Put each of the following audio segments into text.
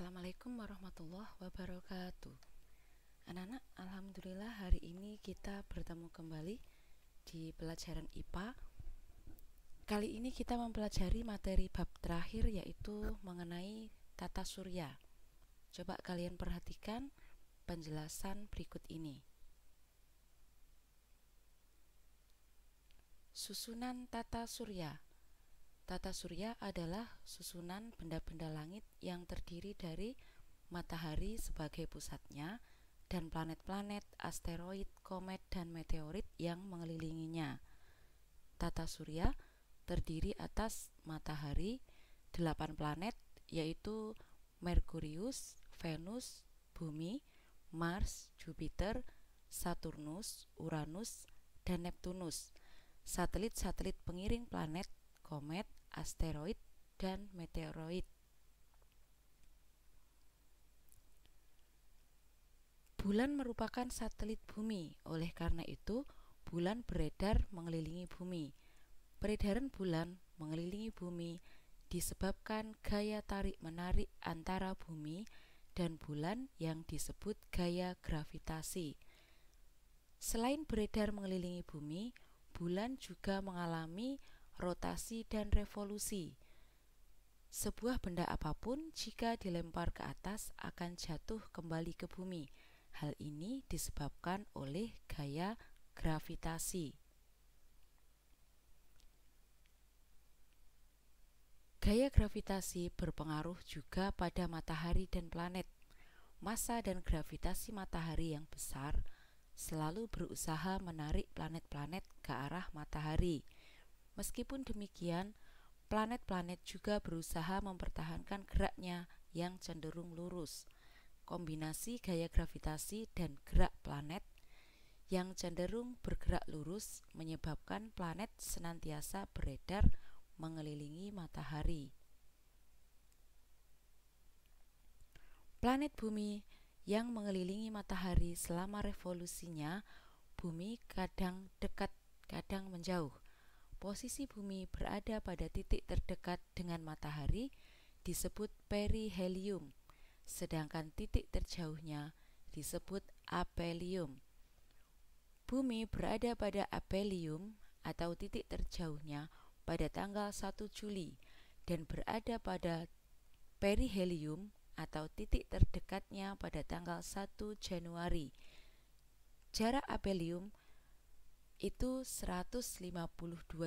Assalamualaikum warahmatullahi wabarakatuh. Anak-anak, alhamdulillah hari ini kita bertemu kembali di pelajaran IPA. Kali ini kita mempelajari materi bab terakhir, yaitu mengenai tata surya. Coba kalian perhatikan penjelasan berikut ini. Susunan tata surya. Tata surya adalah susunan benda-benda langit yang terdiri dari matahari sebagai pusatnya dan planet-planet, asteroid, komet, dan meteorit yang mengelilinginya. Tata surya terdiri atas matahari, 8 planet yaitu Merkurius, Venus, Bumi, Mars, Jupiter, Saturnus, Uranus, dan Neptunus. Satelit-satelit pengiring planet, komet, asteroid, dan meteoroid. Bulan merupakan satelit bumi, oleh karena itu bulan beredar mengelilingi bumi. Peredaran bulan mengelilingi bumi disebabkan gaya tarik-menarik antara bumi dan bulan yang disebut gaya gravitasi. Selain beredar mengelilingi bumi, bulan juga mengalami rotasi dan revolusi. Sebuah benda apapun jika dilempar ke atas akan jatuh kembali ke bumi. Hal ini disebabkan oleh gaya gravitasi. Gaya gravitasi berpengaruh juga pada matahari dan planet. Massa dan gravitasi matahari yang besar selalu berusaha menarik planet-planet ke arah matahari. Meskipun demikian, planet-planet juga berusaha mempertahankan geraknya yang cenderung lurus. Kombinasi gaya gravitasi dan gerak planet yang cenderung bergerak lurus menyebabkan planet senantiasa beredar mengelilingi matahari. Planet bumi yang mengelilingi matahari selama revolusinya, bumi kadang dekat, kadang menjauh. Posisi bumi berada pada titik terdekat dengan matahari disebut perihelium, sedangkan titik terjauhnya disebut aphelium. Bumi berada pada aphelium atau titik terjauhnya pada tanggal 1 Juli dan berada pada perihelium atau titik terdekatnya pada tanggal 1 Januari. Jarak aphelium itu 152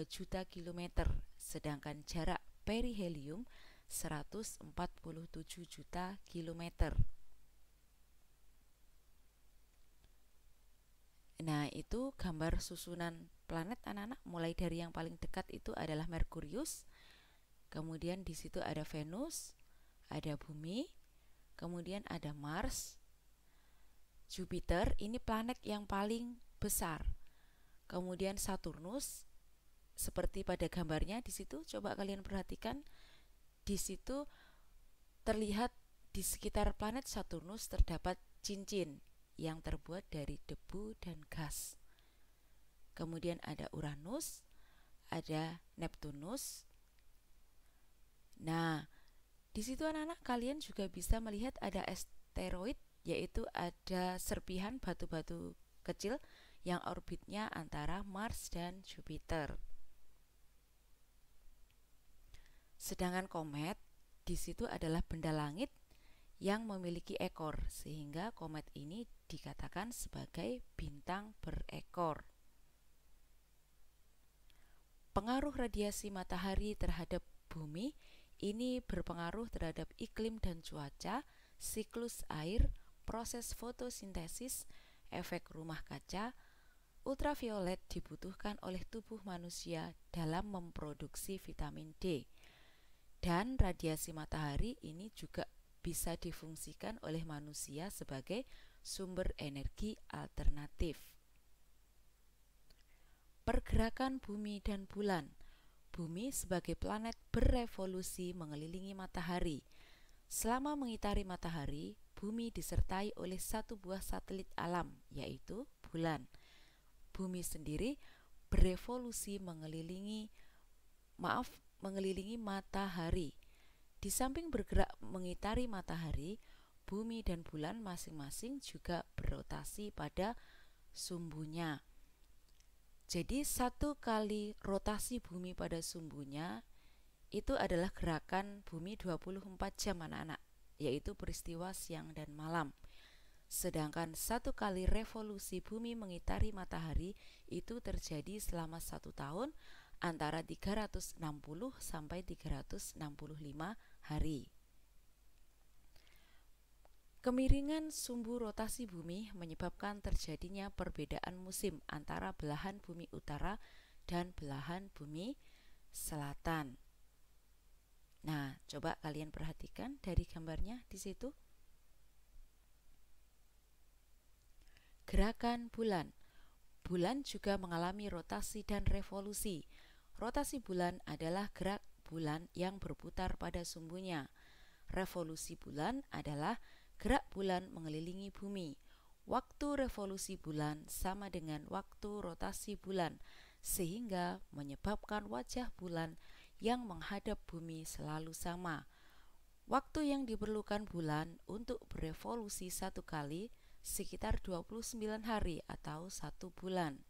juta kilometer, sedangkan jarak perihelium 147 juta kilometer. Nah, itu gambar susunan planet anak-anak. Mulai dari yang paling dekat itu adalah Merkurius, kemudian di situ ada Venus, ada Bumi, kemudian ada Mars, Jupiter, ini planet yang paling besar. Kemudian Saturnus, seperti pada gambarnya di situ, coba kalian perhatikan, di situ terlihat di sekitar planet Saturnus terdapat cincin yang terbuat dari debu dan gas. Kemudian ada Uranus, ada Neptunus. Nah, di situ anak-anak kalian juga bisa melihat ada asteroid, yaitu ada serpihan batu-batu kecil yang orbitnya antara Mars dan Jupiter. Sedangkan komet di situ adalah benda langit yang memiliki ekor, sehingga komet ini dikatakan sebagai bintang berekor. Pengaruh radiasi matahari terhadap bumi ini berpengaruh terhadap iklim dan cuaca, siklus air, proses fotosintesis, efek rumah kaca. Ultraviolet dibutuhkan oleh tubuh manusia dalam memproduksi vitamin D. Dan radiasi matahari ini juga bisa difungsikan oleh manusia sebagai sumber energi alternatif. Pergerakan bumi dan bulan. Bumi sebagai planet berevolusi mengelilingi matahari. Selama mengitari matahari, bumi disertai oleh satu buah satelit alam, yaitu bulan. Bumi sendiri berevolusi mengelilingi matahari. Di samping bergerak mengitari matahari, bumi dan bulan masing-masing juga berotasi pada sumbunya. Jadi satu kali rotasi bumi pada sumbunya itu adalah gerakan bumi 24 jam anak-anak, yaitu peristiwa siang dan malam. Sedangkan satu kali revolusi bumi mengitari matahari itu terjadi selama 1 tahun antara 360 sampai 365 hari. Kemiringan sumbu rotasi bumi menyebabkan terjadinya perbedaan musim antara belahan bumi utara dan belahan bumi selatan. Nah, coba kalian perhatikan dari gambarnya di situ. Gerakan bulan. Bulan juga mengalami rotasi dan revolusi. Rotasi bulan adalah gerak bulan yang berputar pada sumbunya. Revolusi bulan adalah gerak bulan mengelilingi bumi. Waktu revolusi bulan sama dengan waktu rotasi bulan, sehingga menyebabkan wajah bulan yang menghadap bumi selalu sama. Waktu yang diperlukan bulan untuk berevolusi satu kali sekitar 29 hari atau 1 bulan.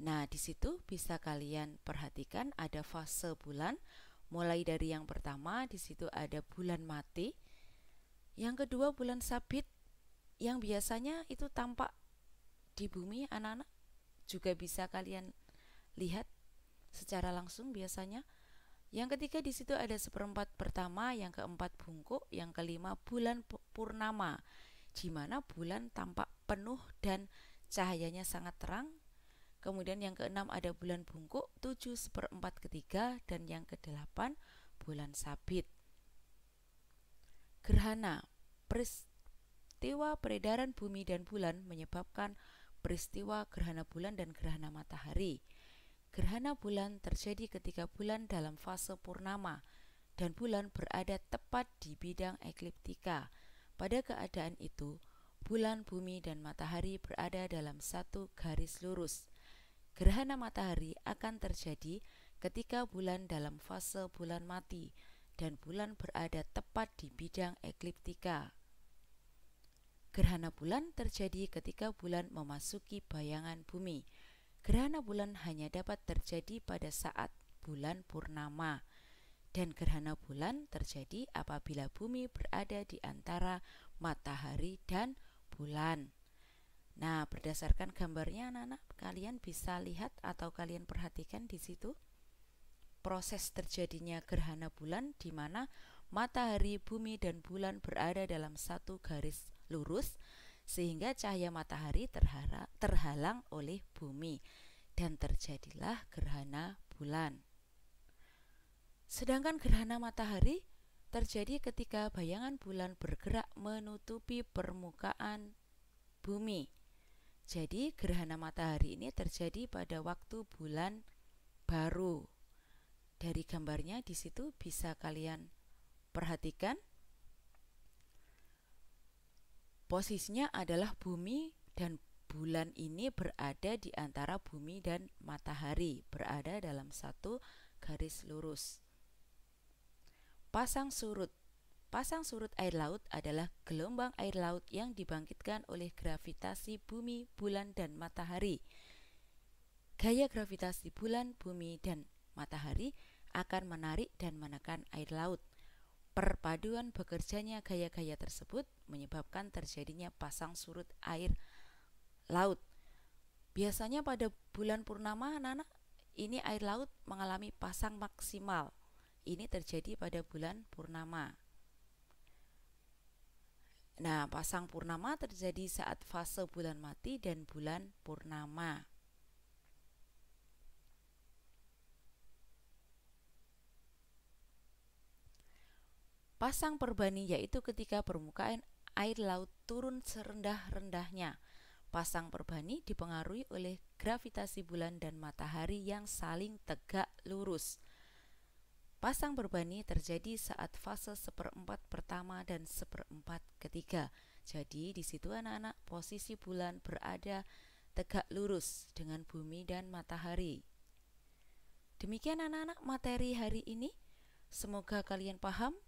Nah, di situ bisa kalian perhatikan ada fase bulan. Mulai dari yang pertama, di situ ada bulan mati. Yang kedua, bulan sabit, yang biasanya itu tampak di bumi, anak-anak juga bisa kalian lihat secara langsung biasanya. Yang ketiga, di situ ada seperempat pertama, yang keempat bungkuk, yang kelima bulan purnama, di mana bulan tampak penuh dan cahayanya sangat terang. Kemudian yang keenam ada bulan bungkuk, 7/4 ketiga, dan yang kedelapan bulan sabit. Gerhana. Peristiwa peredaran bumi dan bulan menyebabkan peristiwa gerhana bulan dan gerhana matahari. Gerhana bulan terjadi ketika bulan dalam fase purnama dan bulan berada tepat di bidang ekliptika. Pada keadaan itu, bulan, bumi, dan matahari berada dalam satu garis lurus. Gerhana matahari akan terjadi ketika bulan dalam fase bulan mati dan bulan berada tepat di bidang ekliptika. Gerhana bulan terjadi ketika bulan memasuki bayangan bumi. Gerhana bulan hanya dapat terjadi pada saat bulan purnama, dan gerhana bulan terjadi apabila bumi berada di antara matahari dan bulan. Nah, berdasarkan gambarnya anak-anak, kalian bisa lihat atau kalian perhatikan di situ proses terjadinya gerhana bulan di mana matahari, bumi, dan bulan berada dalam satu garis lurus sehingga cahaya matahari terhalang oleh bumi dan terjadilah gerhana bulan. Sedangkan gerhana matahari terjadi ketika bayangan bulan bergerak menutupi permukaan bumi. Jadi gerhana matahari ini terjadi pada waktu bulan baru. Dari gambarnya di situ bisa kalian perhatikan. Posisinya adalah bumi dan bulan ini berada di antara bumi dan matahari, berada dalam satu garis lurus. Pasang surut. Pasang surut air laut adalah gelombang air laut yang dibangkitkan oleh gravitasi bumi, bulan, dan matahari. Gaya gravitasi bulan, bumi, dan matahari akan menarik dan menekan air laut. Perpaduan bekerjanya gaya-gaya tersebut menyebabkan terjadinya pasang surut air laut. Biasanya pada bulan purnama, anak-anak, ini air laut mengalami pasang maksimal. Ini terjadi pada bulan purnama. Nah, pasang purnama terjadi saat fase bulan mati dan bulan purnama. Pasang perbani yaitu ketika permukaan air laut turun serendah-rendahnya. Pasang perbani dipengaruhi oleh gravitasi bulan dan matahari yang saling tegak lurus. Pasang perbani terjadi saat fase seperempat pertama dan seperempat ketiga. Jadi di situ anak-anak posisi bulan berada tegak lurus dengan bumi dan matahari. Demikian anak-anak materi hari ini. Semoga kalian paham